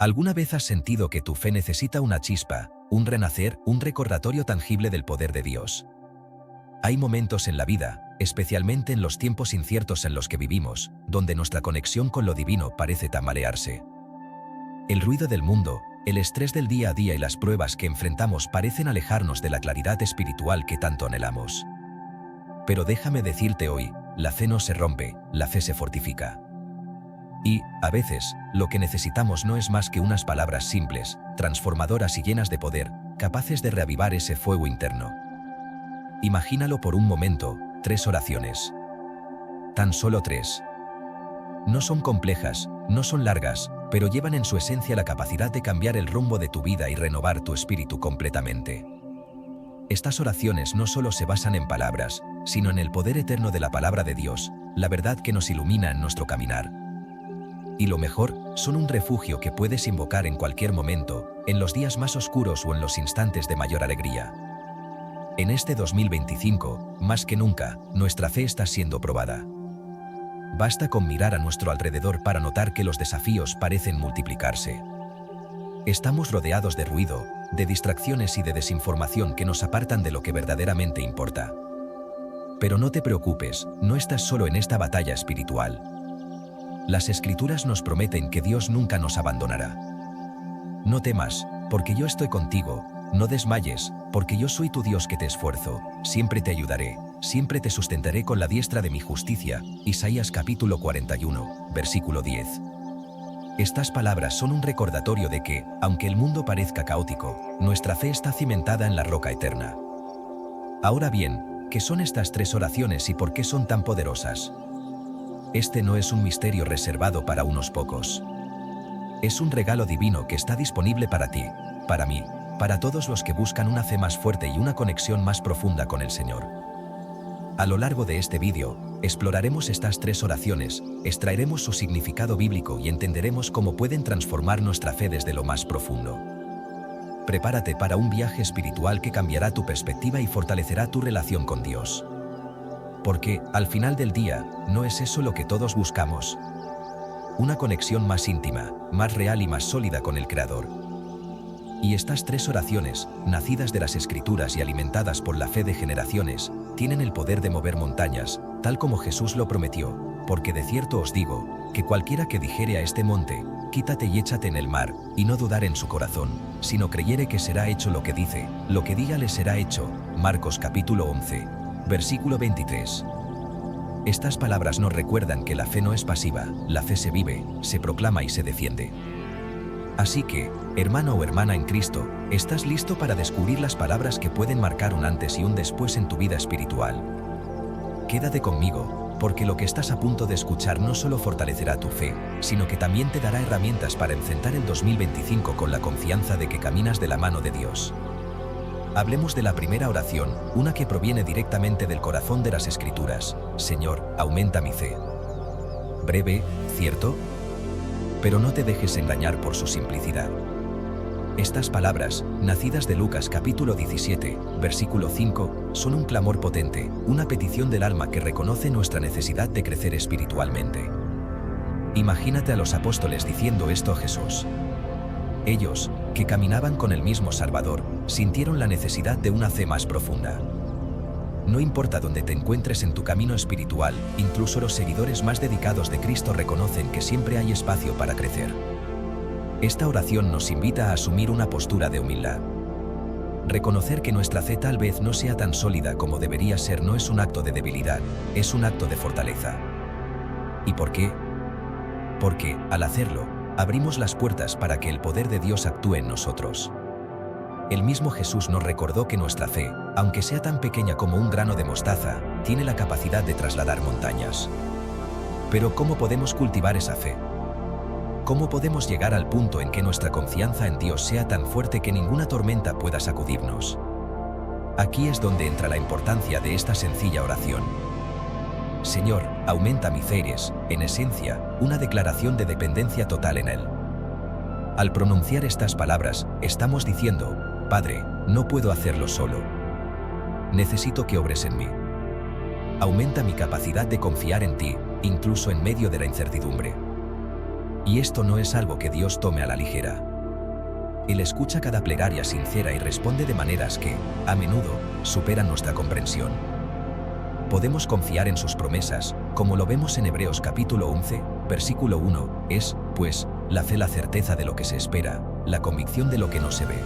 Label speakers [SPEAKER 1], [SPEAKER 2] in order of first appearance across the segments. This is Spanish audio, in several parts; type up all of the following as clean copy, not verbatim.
[SPEAKER 1] ¿Alguna vez has sentido que tu fe necesita una chispa, un renacer, un recordatorio tangible del poder de Dios? Hay momentos en la vida, especialmente en los tiempos inciertos en los que vivimos, donde nuestra conexión con lo divino parece tambalearse. El ruido del mundo, el estrés del día a día y las pruebas que enfrentamos parecen alejarnos de la claridad espiritual que tanto anhelamos. Pero déjame decirte hoy, la fe no se rompe, la fe se fortifica. Y, a veces, lo que necesitamos no es más que unas palabras simples, transformadoras y llenas de poder, capaces de reavivar ese fuego interno. Imagínalo por un momento, 3 oraciones. Tan solo 3. No son complejas, no son largas, pero llevan en su esencia la capacidad de cambiar el rumbo de tu vida y renovar tu espíritu completamente. Estas oraciones no solo se basan en palabras, sino en el poder eterno de la palabra de Dios, la verdad que nos ilumina en nuestro caminar. Y lo mejor, son un refugio que puedes invocar en cualquier momento, en los días más oscuros o en los instantes de mayor alegría. En este 2025, más que nunca, nuestra fe está siendo probada. Basta con mirar a nuestro alrededor para notar que los desafíos parecen multiplicarse. Estamos rodeados de ruido, de distracciones y de desinformación que nos apartan de lo que verdaderamente importa. Pero no te preocupes, no estás solo en esta batalla espiritual. Las Escrituras nos prometen que Dios nunca nos abandonará. No temas, porque yo estoy contigo, no desmayes, porque yo soy tu Dios que te esfuerzo, siempre te ayudaré, siempre te sustentaré con la diestra de mi justicia. Isaías capítulo 41, versículo 10. Estas palabras son un recordatorio de que, aunque el mundo parezca caótico, nuestra fe está cimentada en la roca eterna. Ahora bien, ¿qué son estas 3 oraciones y por qué son tan poderosas? Este no es un misterio reservado para unos pocos. Es un regalo divino que está disponible para ti, para mí, para todos los que buscan una fe más fuerte y una conexión más profunda con el Señor. A lo largo de este vídeo, exploraremos estas 3 oraciones, extraeremos su significado bíblico y entenderemos cómo pueden transformar nuestra fe desde lo más profundo. Prepárate para un viaje espiritual que cambiará tu perspectiva y fortalecerá tu relación con Dios. Porque, al final del día, ¿no es eso lo que todos buscamos? Una conexión más íntima, más real y más sólida con el Creador. Y estas 3 oraciones, nacidas de las Escrituras y alimentadas por la fe de generaciones, tienen el poder de mover montañas, tal como Jesús lo prometió, porque de cierto os digo, que cualquiera que dijere a este monte, quítate y échate en el mar, y no dudar en su corazón, sino creyere que será hecho lo que dice, lo que diga le será hecho. Marcos capítulo 11, versículo 23. Estas palabras nos recuerdan que la fe no es pasiva, la fe se vive, se proclama y se defiende. Así que, hermano o hermana en Cristo, ¿estás listo para descubrir las palabras que pueden marcar un antes y un después en tu vida espiritual? Quédate conmigo, porque lo que estás a punto de escuchar no solo fortalecerá tu fe, sino que también te dará herramientas para enfrentar el 2025 con la confianza de que caminas de la mano de Dios. Hablemos de la primera oración, una que proviene directamente del corazón de las Escrituras. Señor, aumenta mi fe. Breve, ¿cierto? Pero no te dejes engañar por su simplicidad. Estas palabras, nacidas de Lucas capítulo 17, versículo 5, son un clamor potente, una petición del alma que reconoce nuestra necesidad de crecer espiritualmente. Imagínate a los apóstoles diciendo esto a Jesús. Ellos, que caminaban con el mismo Salvador, sintieron la necesidad de una fe más profunda. No importa dónde te encuentres en tu camino espiritual, incluso los seguidores más dedicados de Cristo reconocen que siempre hay espacio para crecer. Esta oración nos invita a asumir una postura de humildad. Reconocer que nuestra fe tal vez no sea tan sólida como debería ser no es un acto de debilidad, es un acto de fortaleza. ¿Y por qué? Porque, al hacerlo, abrimos las puertas para que el poder de Dios actúe en nosotros. El mismo Jesús nos recordó que nuestra fe, aunque sea tan pequeña como un grano de mostaza, tiene la capacidad de trasladar montañas. Pero ¿cómo podemos cultivar esa fe? ¿Cómo podemos llegar al punto en que nuestra confianza en Dios sea tan fuerte que ninguna tormenta pueda sacudirnos? Aquí es donde entra la importancia de esta sencilla oración. Señor, aumenta mi fe es, en esencia, una declaración de dependencia total en Él. Al pronunciar estas palabras, estamos diciendo, Padre, no puedo hacerlo solo. Necesito que obres en mí. Aumenta mi capacidad de confiar en ti, incluso en medio de la incertidumbre. Y esto no es algo que Dios tome a la ligera. Él escucha cada plegaria sincera y responde de maneras que, a menudo, superan nuestra comprensión. Podemos confiar en sus promesas, como lo vemos en Hebreos capítulo 11, versículo 1, es, pues, la fe la certeza de lo que se espera, la convicción de lo que no se ve.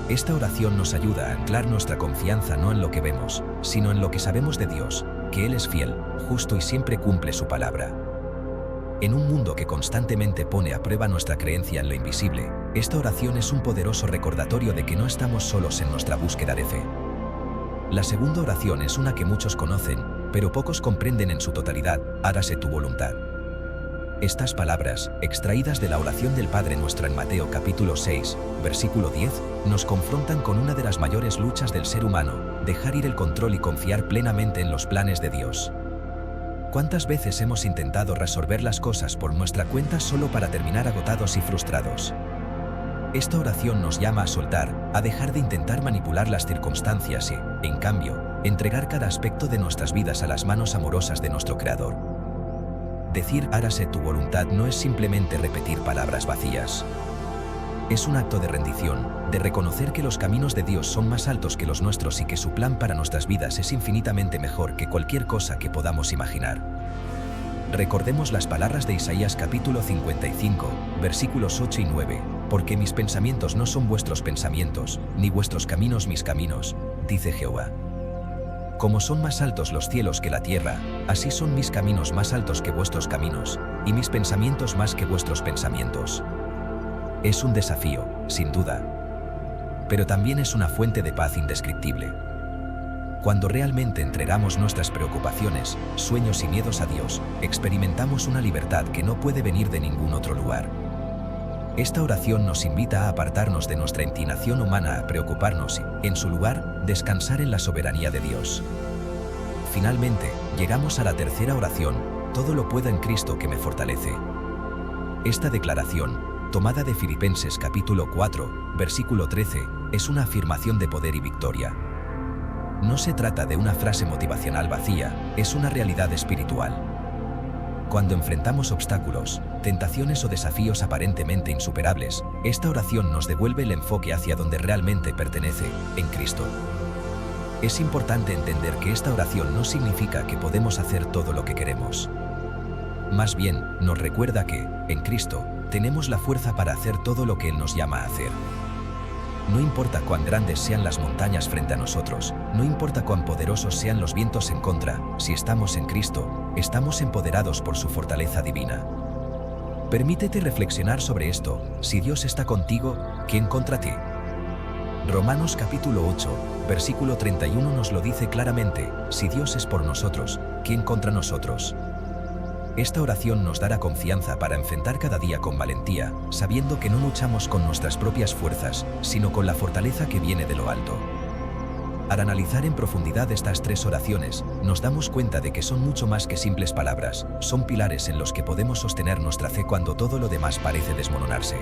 [SPEAKER 1] Esta oración nos ayuda a anclar nuestra confianza no en lo que vemos, sino en lo que sabemos de Dios, que Él es fiel, justo y siempre cumple su palabra. En un mundo que constantemente pone a prueba nuestra creencia en lo invisible, esta oración es un poderoso recordatorio de que no estamos solos en nuestra búsqueda de fe. La segunda oración es una que muchos conocen, pero pocos comprenden en su totalidad: hágase tu voluntad. Estas palabras, extraídas de la oración del Padre Nuestro en Mateo capítulo 6, versículo 10, nos confrontan con una de las mayores luchas del ser humano: dejar ir el control y confiar plenamente en los planes de Dios. ¿Cuántas veces hemos intentado resolver las cosas por nuestra cuenta solo para terminar agotados y frustrados? Esta oración nos llama a soltar, a dejar de intentar manipular las circunstancias y, en cambio, entregar cada aspecto de nuestras vidas a las manos amorosas de nuestro Creador. Decir hágase tu voluntad no es simplemente repetir palabras vacías. Es un acto de rendición, de reconocer que los caminos de Dios son más altos que los nuestros y que su plan para nuestras vidas es infinitamente mejor que cualquier cosa que podamos imaginar. Recordemos las palabras de Isaías capítulo 55, versículos 8 y 9, porque mis pensamientos no son vuestros pensamientos, ni vuestros caminos mis caminos, dice Jehová. Como son más altos los cielos que la tierra, así son mis caminos más altos que vuestros caminos, y mis pensamientos más que vuestros pensamientos. Es un desafío, sin duda, pero también es una fuente de paz indescriptible. Cuando realmente entregamos nuestras preocupaciones, sueños y miedos a Dios, experimentamos una libertad que no puede venir de ningún otro lugar. Esta oración nos invita a apartarnos de nuestra inclinación humana a preocuparnos y, en su lugar, descansar en la soberanía de Dios. Finalmente, llegamos a la tercera oración: todo lo puedo en Cristo que me fortalece. Esta declaración, tomada de Filipenses capítulo 4, versículo 13, es una afirmación de poder y victoria. No se trata de una frase motivacional vacía, es una realidad espiritual. Cuando enfrentamos obstáculos, tentaciones o desafíos aparentemente insuperables, esta oración nos devuelve el enfoque hacia donde realmente pertenece, en Cristo. Es importante entender que esta oración no significa que podemos hacer todo lo que queremos. Más bien, nos recuerda que, en Cristo, tenemos la fuerza para hacer todo lo que Él nos llama a hacer. No importa cuán grandes sean las montañas frente a nosotros, no importa cuán poderosos sean los vientos en contra, si estamos en Cristo, estamos empoderados por su fortaleza divina. Permítete reflexionar sobre esto: si Dios está contigo, ¿quién contra ti? Romanos capítulo 8, versículo 31 nos lo dice claramente: si Dios es por nosotros, ¿quién contra nosotros? Esta oración nos dará confianza para enfrentar cada día con valentía, sabiendo que no luchamos con nuestras propias fuerzas, sino con la fortaleza que viene de lo alto. Al analizar en profundidad estas tres oraciones, nos damos cuenta de que son mucho más que simples palabras, son pilares en los que podemos sostener nuestra fe cuando todo lo demás parece desmoronarse.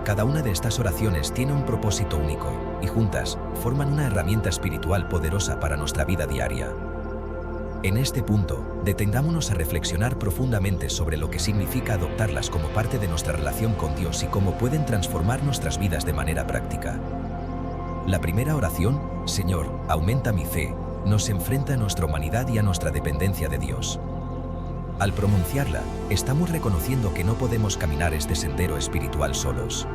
[SPEAKER 1] Cada una de estas oraciones tiene un propósito único, y juntas, forman una herramienta espiritual poderosa para nuestra vida diaria. En este punto, detengámonos a reflexionar profundamente sobre lo que significa adoptarlas como parte de nuestra relación con Dios y cómo pueden transformar nuestras vidas de manera práctica. La primera oración, Señor, aumenta mi fe, nos enfrenta a nuestra humanidad y a nuestra dependencia de Dios. Al pronunciarla, estamos reconociendo que no podemos caminar este sendero espiritual solos.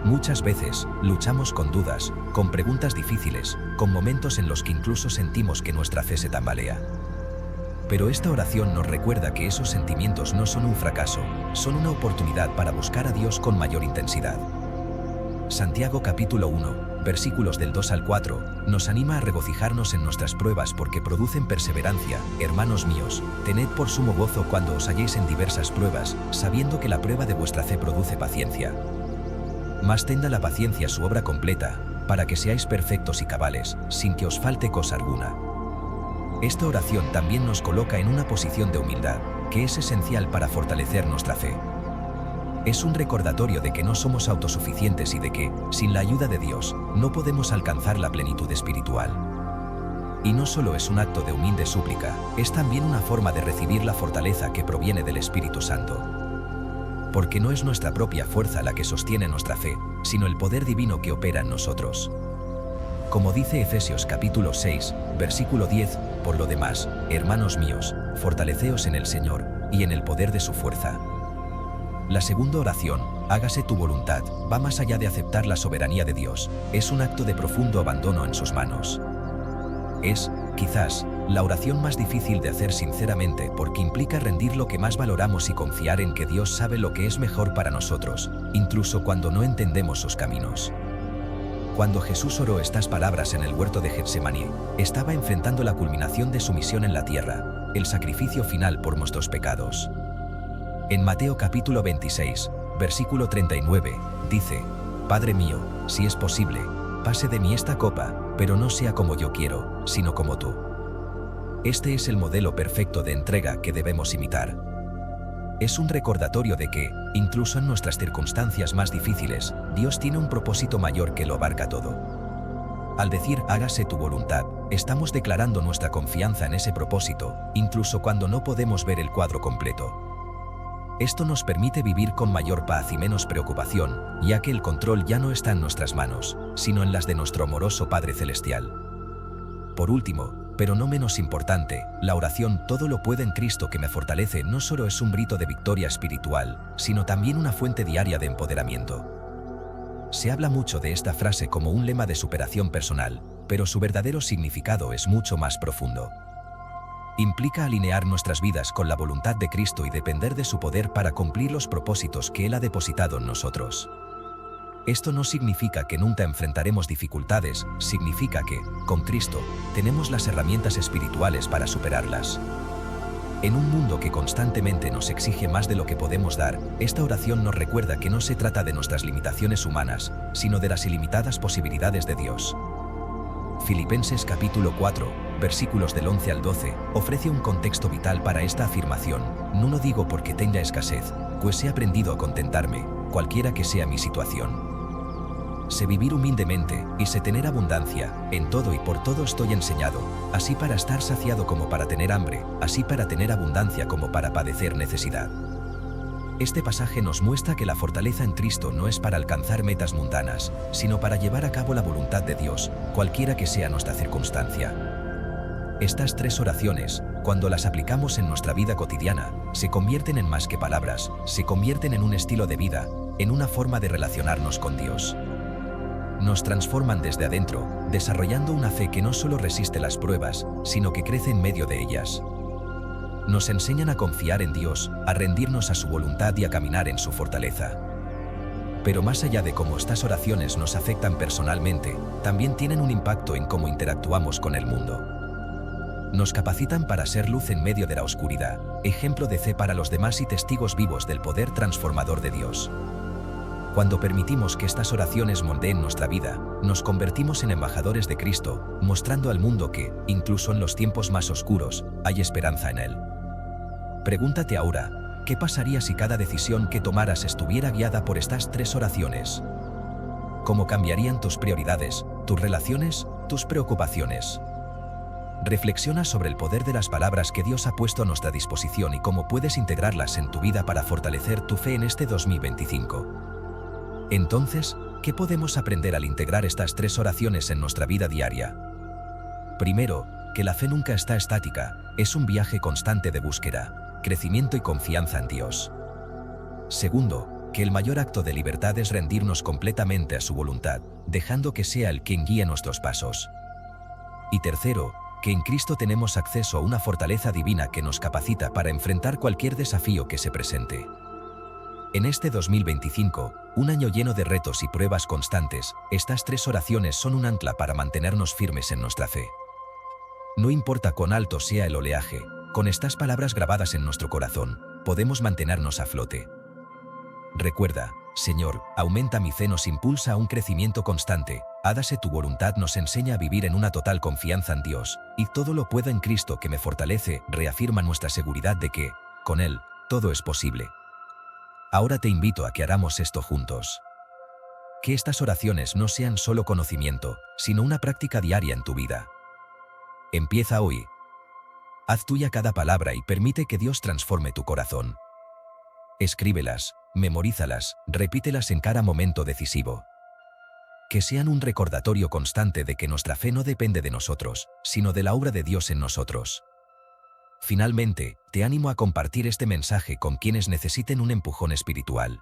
[SPEAKER 1] Muchas veces, luchamos con dudas, con preguntas difíciles, con momentos en los que incluso sentimos que nuestra fe se tambalea. Pero esta oración nos recuerda que esos sentimientos no son un fracaso, son una oportunidad para buscar a Dios con mayor intensidad. Santiago capítulo 1, versículos del 2 al 4, nos anima a regocijarnos en nuestras pruebas porque producen perseverancia. Hermanos míos, tened por sumo gozo cuando os halléis en diversas pruebas, sabiendo que la prueba de vuestra fe produce paciencia. Mas tenga la paciencia su obra completa, para que seáis perfectos y cabales, sin que os falte cosa alguna. Esta oración también nos coloca en una posición de humildad, que es esencial para fortalecer nuestra fe. Es un recordatorio de que no somos autosuficientes y de que, sin la ayuda de Dios, no podemos alcanzar la plenitud espiritual. Y no solo es un acto de humilde súplica, es también una forma de recibir la fortaleza que proviene del Espíritu Santo. porque no es nuestra propia fuerza la que sostiene nuestra fe, sino el poder divino que opera en nosotros. Como dice Efesios capítulo 6, versículo 10, por lo demás, hermanos míos, fortaleceos en el Señor, y en el poder de su fuerza. La segunda oración, hágase tu voluntad, va más allá de aceptar la soberanía de Dios, es un acto de profundo abandono en sus manos. Es, quizás, la oración más difícil de hacer sinceramente porque implica rendir lo que más valoramos y confiar en que Dios sabe lo que es mejor para nosotros, incluso cuando no entendemos sus caminos. Cuando Jesús oró estas palabras en el huerto de Getsemaní, estaba enfrentando la culminación de su misión en la tierra, el sacrificio final por nuestros pecados. En Mateo capítulo 26, versículo 39, dice: Padre mío, si es posible, pase de mí esta copa, pero no sea como yo quiero, sino como tú. Este es el modelo perfecto de entrega que debemos imitar. Es un recordatorio de que, incluso en nuestras circunstancias más difíciles, Dios tiene un propósito mayor que lo abarca todo. Al decir hágase tu voluntad, estamos declarando nuestra confianza en ese propósito, incluso cuando no podemos ver el cuadro completo. Esto nos permite vivir con mayor paz y menos preocupación, ya que el control ya no está en nuestras manos, sino en las de nuestro amoroso Padre Celestial. Por último, pero no menos importante, la oración todo lo puede en Cristo que me fortalece no solo es un grito de victoria espiritual, sino también una fuente diaria de empoderamiento. Se habla mucho de esta frase como un lema de superación personal, pero su verdadero significado es mucho más profundo. Implica alinear nuestras vidas con la voluntad de Cristo y depender de su poder para cumplir los propósitos que Él ha depositado en nosotros. Esto no significa que nunca enfrentaremos dificultades, significa que, con Cristo, tenemos las herramientas espirituales para superarlas. En un mundo que constantemente nos exige más de lo que podemos dar, esta oración nos recuerda que no se trata de nuestras limitaciones humanas, sino de las ilimitadas posibilidades de Dios. Filipenses capítulo 4, versículos del 11 al 12, ofrece un contexto vital para esta afirmación: no lo digo porque tenga escasez, pues he aprendido a contentarme, cualquiera que sea mi situación. Sé vivir humildemente, y sé tener abundancia, en todo y por todo estoy enseñado, así para estar saciado como para tener hambre, así para tener abundancia como para padecer necesidad. Este pasaje nos muestra que la fortaleza en Cristo no es para alcanzar metas mundanas, sino para llevar a cabo la voluntad de Dios, cualquiera que sea nuestra circunstancia. Estas tres oraciones, cuando las aplicamos en nuestra vida cotidiana, se convierten en más que palabras, se convierten en un estilo de vida, en una forma de relacionarnos con Dios. Nos transforman desde adentro, desarrollando una fe que no solo resiste las pruebas, sino que crece en medio de ellas. Nos enseñan a confiar en Dios, a rendirnos a su voluntad y a caminar en su fortaleza. Pero más allá de cómo estas oraciones nos afectan personalmente, también tienen un impacto en cómo interactuamos con el mundo. Nos capacitan para ser luz en medio de la oscuridad, ejemplo de fe para los demás y testigos vivos del poder transformador de Dios. Cuando permitimos que estas oraciones moldeen nuestra vida, nos convertimos en embajadores de Cristo, mostrando al mundo que, incluso en los tiempos más oscuros, hay esperanza en Él. Pregúntate ahora, ¿qué pasaría si cada decisión que tomaras estuviera guiada por estas tres oraciones? ¿Cómo cambiarían tus prioridades, tus relaciones, tus preocupaciones? Reflexiona sobre el poder de las palabras que Dios ha puesto a nuestra disposición y cómo puedes integrarlas en tu vida para fortalecer tu fe en este 2025. Entonces, ¿qué podemos aprender al integrar estas tres oraciones en nuestra vida diaria? Primero, que la fe nunca está estática, es un viaje constante de búsqueda, crecimiento y confianza en Dios. Segundo, que el mayor acto de libertad es rendirnos completamente a su voluntad, dejando que sea Él quien guíe nuestros pasos. Y tercero, que en Cristo tenemos acceso a una fortaleza divina que nos capacita para enfrentar cualquier desafío que se presente. En este 2025, un año lleno de retos y pruebas constantes, estas tres oraciones son un ancla para mantenernos firmes en nuestra fe. No importa cuán alto sea el oleaje, con estas palabras grabadas en nuestro corazón, podemos mantenernos a flote. Recuerda, Señor, aumenta mi fe nos impulsa a un crecimiento constante, hágase tu voluntad nos enseña a vivir en una total confianza en Dios, y todo lo puedo en Cristo que me fortalece, reafirma nuestra seguridad de que, con Él, todo es posible. Ahora te invito a que hagamos esto juntos. Que estas oraciones no sean solo conocimiento, sino una práctica diaria en tu vida. Empieza hoy. Haz tuya cada palabra y permite que Dios transforme tu corazón. Escríbelas, Memorízalas, repítelas en cada momento decisivo. Que sean un recordatorio constante de que nuestra fe no depende de nosotros, sino de la obra de Dios en nosotros. Finalmente, te animo a compartir este mensaje con quienes necesiten un empujón espiritual.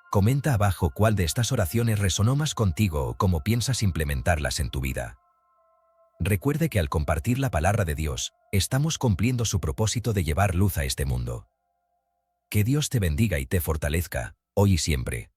[SPEAKER 1] Comenta abajo cuál de estas oraciones resonó más contigo o cómo piensas implementarlas en tu vida. Recuerde que al compartir la palabra de Dios, estamos cumpliendo su propósito de llevar luz a este mundo. Que Dios te bendiga y te fortalezca, hoy y siempre.